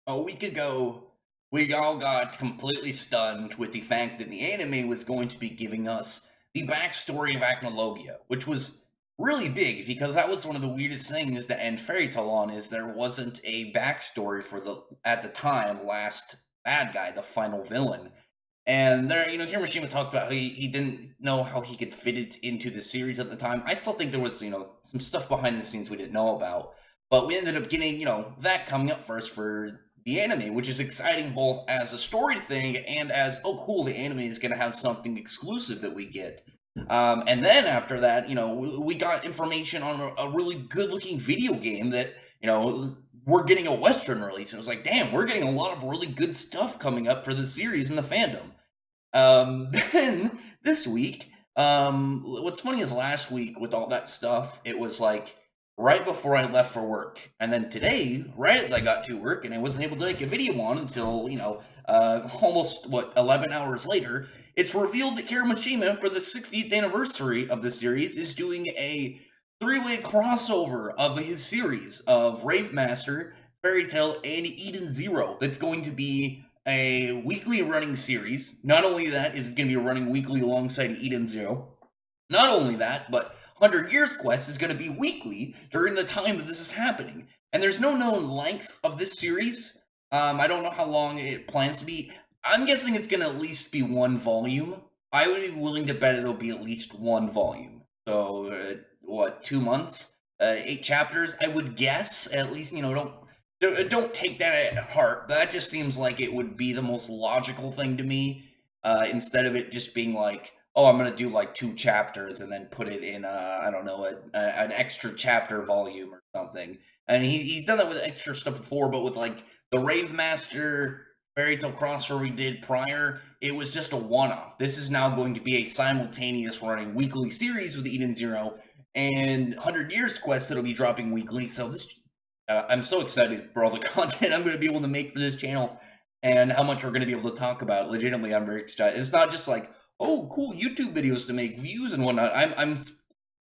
A week ago, we all got completely stunned with the fact that the anime was going to be giving us the backstory of Acnologia, which was really big because that was one of the weirdest things to end Fairy Tail on is there wasn't a backstory for the at the time last bad guy, the final villain. And there, Hiro Mashima talked about how he didn't know how he could fit it into the series at the time. I still think there was, some stuff behind the scenes we didn't know about. But we ended up getting, that coming up first for the anime, which is exciting both as a story thing and as, oh, cool, the anime is going to have something exclusive that we get. And then after that, we got information on a really good looking video game that, we're getting a Western release. And it was like, damn, we're getting a lot of really good stuff coming up for the series and the fandom. Then this week, what's funny is last week with all that stuff, it was like right before I left for work. And then today, right as I got to work and I wasn't able to make a video on until, almost, 11 hours later, it's revealed that Hiro Mashima, for the 60th anniversary of the series, is doing a three-way crossover of his series of Rave Master, Fairy Tail, and Eden Zero. That's going to be a weekly running series. Not only that, is going to be running weekly alongside Eden Zero. Not only that, but 100 Years Quest is going to be weekly during the time that this is happening. And there's no known length of this series. I don't know how long it plans to be. I'm guessing it's going to at least be one volume. I would be willing to bet it'll be at least one volume. So, 2 months? 8 chapters? I would guess. At least, don't take that at heart. That just seems like it would be the most logical thing to me. Instead of it just being like, oh, I'm gonna do like 2 chapters and then put it in I don't know, an extra chapter volume or something. And he's done that with extra stuff before, but with like the Rave Master Fairy Tail crossover we did prior, it was just a one-off. This is now going to be a simultaneous running weekly series with Eden Zero and 100 Years Quest that'll be dropping weekly. So this, I'm so excited for all the content I'm going to be able to make for this channel and how much we're going to be able to talk about. Legitimately, I'm very excited. It's not just like, oh, cool YouTube videos to make views and whatnot. I'm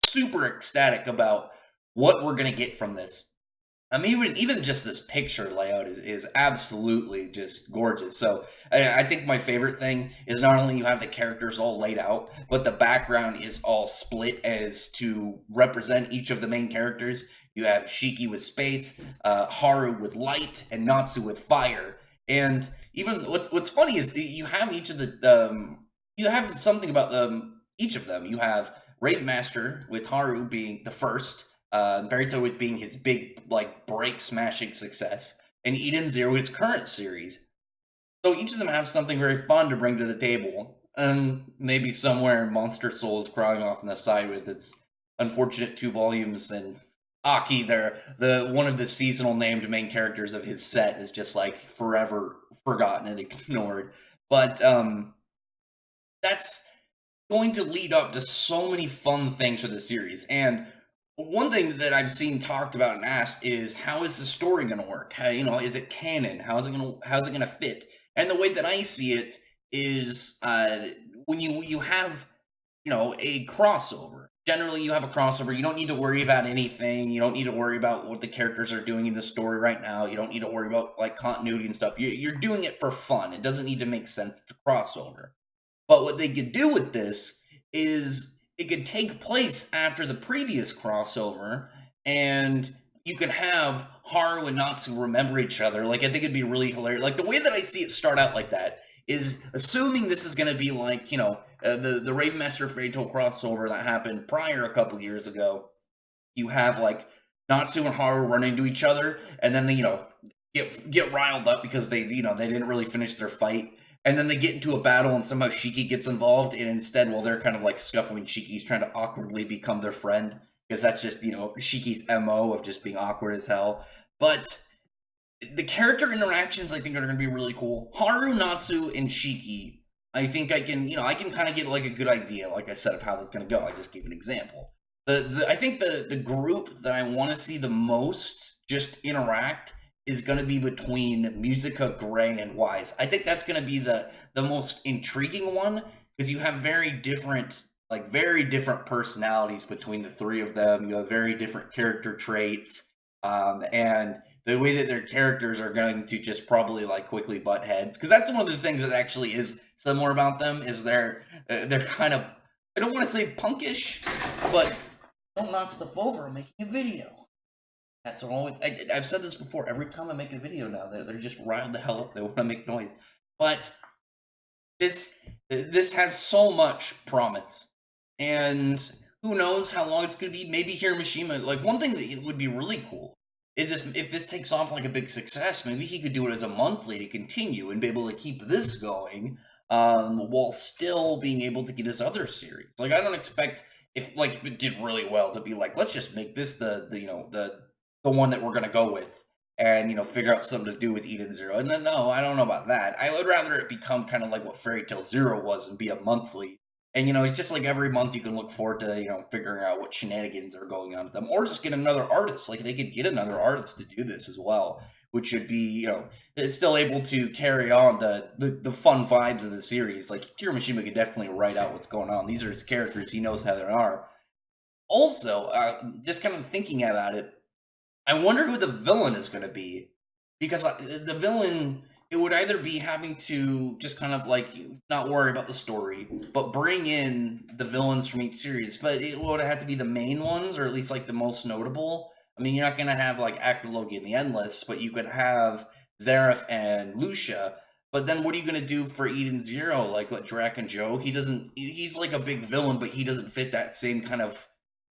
super ecstatic about what we're gonna get from this. I mean, even just this picture layout is absolutely just gorgeous. So I think my favorite thing is not only you have the characters all laid out, but the background is all split as to represent each of the main characters. You have Shiki with space, Haru with light, and Natsu with fire. And even what's funny is you have each of the you have something about each of them. You have Rave Master with Haru being the first, Naruto with being his big like break smashing success, and Eden Zero his current series. So each of them have something very fun to bring to the table, and maybe somewhere Monster Soul is crying off on the side with its unfortunate 2 volumes, and Aki, the one of the seasonal named main characters of his set, is just like forever forgotten and ignored. But that's going to lead up to so many fun things for the series. And one thing that I've seen talked about and asked is how is the story going to work? How, is it canon? How's it going to fit? And the way that I see it is when you have a crossover. Generally, you have a crossover. You don't need to worry about anything. You don't need to worry about what the characters are doing in the story right now. You don't need to worry about like continuity and stuff. You're doing it for fun. It doesn't need to make sense. It's a crossover. But what they could do with this is it could take place after the previous crossover, and you can have Haru and Natsu remember each other. Like, I think it'd be really hilarious. Like, the way that I see it start out like that is assuming this is going to be like, the Rave Master Fairy Tail crossover that happened prior a couple years ago. You have, like, Natsu and Haru run into each other, and then they, get riled up because they didn't really finish their fight. And then they get into a battle and somehow Shiki gets involved, and instead, while they're kind of like scuffling, Shiki's trying to awkwardly become their friend, because that's just, Shiki's MO of just being awkward as hell. But the character interactions, I think, are going to be really cool. Haru, Natsu, and Shiki, I think I can kind of get like a good idea, like I said, of how that's going to go. I just gave an example. I think the group that I want to see the most just interact is going to be between Musica, Gray, and Wise. I think that's going to be the most intriguing one, because you have very different personalities between the 3 of them. You have very different character traits, and the way that their characters are going to just probably like quickly butt heads, because that's one of the things that actually is similar about them is they're kind of, I don't want to say punkish, but don't knock stuff over. I'm making a video. That's all. I've said this before. Every time I make a video now, they're just riled the hell up. They want to make noise, but this has so much promise, and who knows how long it's going to be. Maybe Hiro Mashima, like, one thing that would be really cool is if this takes off like a big success, maybe he could do it as a monthly to continue and be able to keep this going, while still being able to get his other series. Like, I don't expect, if it did really well, to be like, let's just make this the one that we're going to go with, and figure out something to do with Eden Zero. And then, no, I don't know about that. I would rather it become kind of like what Fairy Tail Zero was and be a monthly. And it's just like every month you can look forward to figuring out what shenanigans are going on with them, or just get another artist. Like, they could get another artist to do this as well, which should be it's still able to carry on the fun vibes of the series. Like, Hiro Mashima could definitely write out what's going on. These are his characters. He knows how they are. Also, just kind of thinking about it, I wonder who the villain is going to be, because the villain, it would either be having to just kind of like not worry about the story, but bring in the villains from each series, but it would have to be the main ones, or at least like the most notable. I mean, you're not going to have like Acrologia and the Endless, but you could have Zareth and Lucia. But then what are you going to do for Eden Zero? Like, what, Drac and Joe? He's like a big villain, but he doesn't fit that same kind of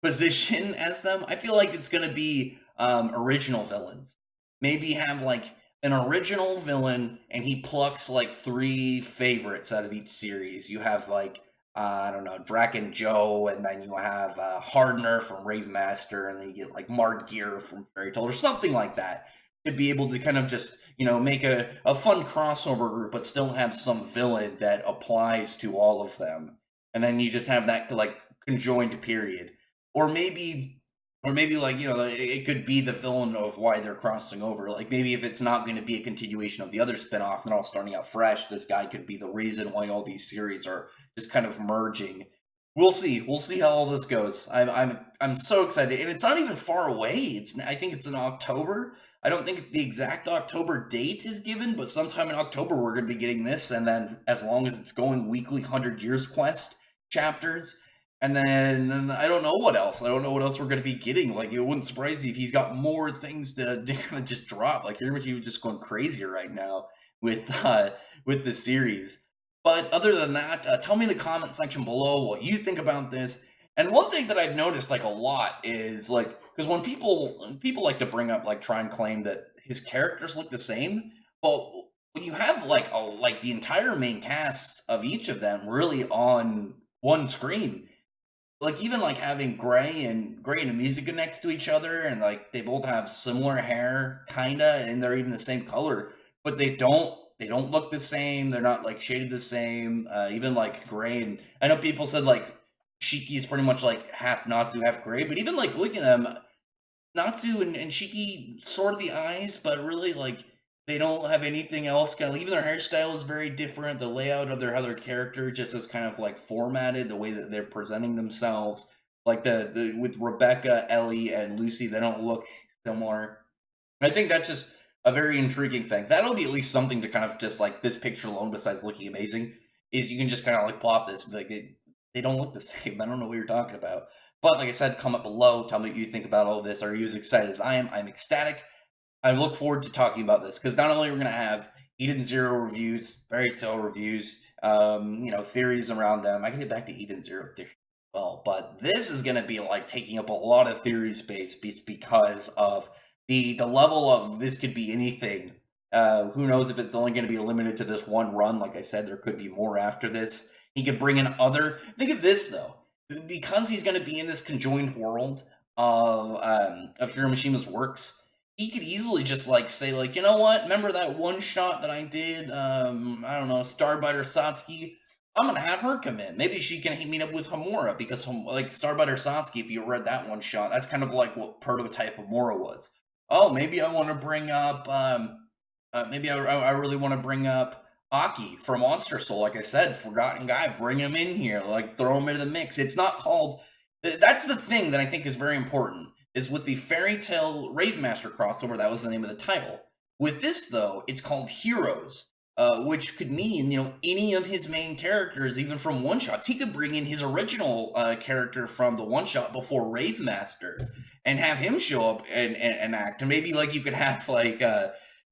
position as them. I feel like it's going to be original villains. Maybe have like an original villain, and he plucks like 3 favorites out of each series. You have like I don't know, Drac and Joe, and then you have Hardner from Rave Master, and then you get like Mardgear from Fairy Tail or something like that, to be able to kind of just make a fun crossover group, but still have some villain that applies to all of them, and then you just have that like conjoined period. Or maybe like it could be the villain of why they're crossing over. Like, maybe if it's not going to be a continuation of the other spinoff and all starting out fresh, this guy could be the reason why all these series are just kind of merging. We'll see. We'll see how all this goes. I'm so excited, and it's not even far away. I think it's in October. I don't think the exact October date is given, but sometime in October we're going to be getting this, and then as long as it's going, weekly 100 Years Quest chapters. And then I don't know what else. I don't know what else we're going to be getting. Like, it wouldn't surprise me if he's got more things to kind of just drop. Like, he was just going crazier right now with the series. But other than that, tell me in the comment section below what you think about this. And one thing that I've noticed like a lot is like, because when people like to bring up, like, try and claim that his characters look the same, but when you have like the entire main cast of each of them really on one screen, like, even like having Gray and Musica next to each other, and like they both have similar hair kinda, and they're even the same color, but they don't look the same. They're not like shaded the same. Even like Gray, and I know people said like Shiki's pretty much like half Natsu, half Gray, but even like looking at them, Natsu and Shiki sort of the eyes, but really like they don't have anything else. Kind of even their hairstyle is very different. The layout of their other character just is kind of like formatted. The way that they're presenting themselves, like the with Rebecca, Ellie, and Lucy, they don't look similar. I think that's just a very intriguing thing. That'll be at least something to kind of just like this picture alone, besides looking amazing, is you can just kind of like plop this, like they don't look the same. I don't know what you're talking about. But like I said, comment below. Tell me what you think about all this. Are you as excited as I am? I'm ecstatic. I look forward to talking about this, because not only are we going to have Eden Zero reviews, Fairy Tail reviews, theories around them. I can get back to Eden Zero theory as well, but this is going to be like taking up a lot of theory space because of the level of this could be anything. Who knows if it's only going to be limited to this one run? Like I said, there could be more after this. He could bring in other. Think of this though, because he's going to be in this conjoined world of Hiro Mashima's works. He could easily just like say like, you know what? Remember that one shot that I did? I don't know, Starbiter Satsuki. I'm gonna have her come in. Maybe she can meet up with Homura, because like Starbiter Satsuki, if you read that one shot, that's kind of like what prototype Homura was. Oh, maybe I want to bring up. Maybe I really want to bring up Aki from Monster Soul. Like I said, Forgotten Guy. Bring him in here. Like, throw him into the mix. It's not called. That's the thing that I think is very important. is with the Fairy Tale Ravemaster crossover. That was the name of the title. With this, though, it's called Heroes, which could mean, any of his main characters, even from one-shots. He could bring in his original character from the one-shot before Ravemaster and have him show up and act. And maybe, like, you could have, like,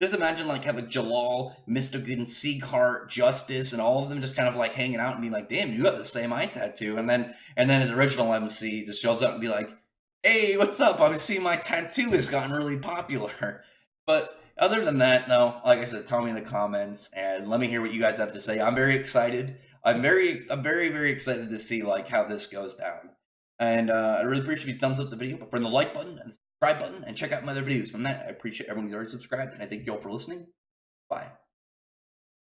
just imagine, like, having Jalal, Mystigan, Sieghart, Justice, and all of them just kind of, like, hanging out and be like, damn, you got the same eye tattoo. And then his original MC just shows up and be like, hey, what's up? I see my tattoo has gotten really popular. But other than that, though, like I said, tell me in the comments and let me hear what you guys have to say. I'm very excited. I'm very, very excited to see, like, how this goes down. And I really appreciate if you thumbs up the video, but burn the like button and subscribe button and check out my other videos. From that, I appreciate everyone who's already subscribed, and I thank you all for listening. Bye.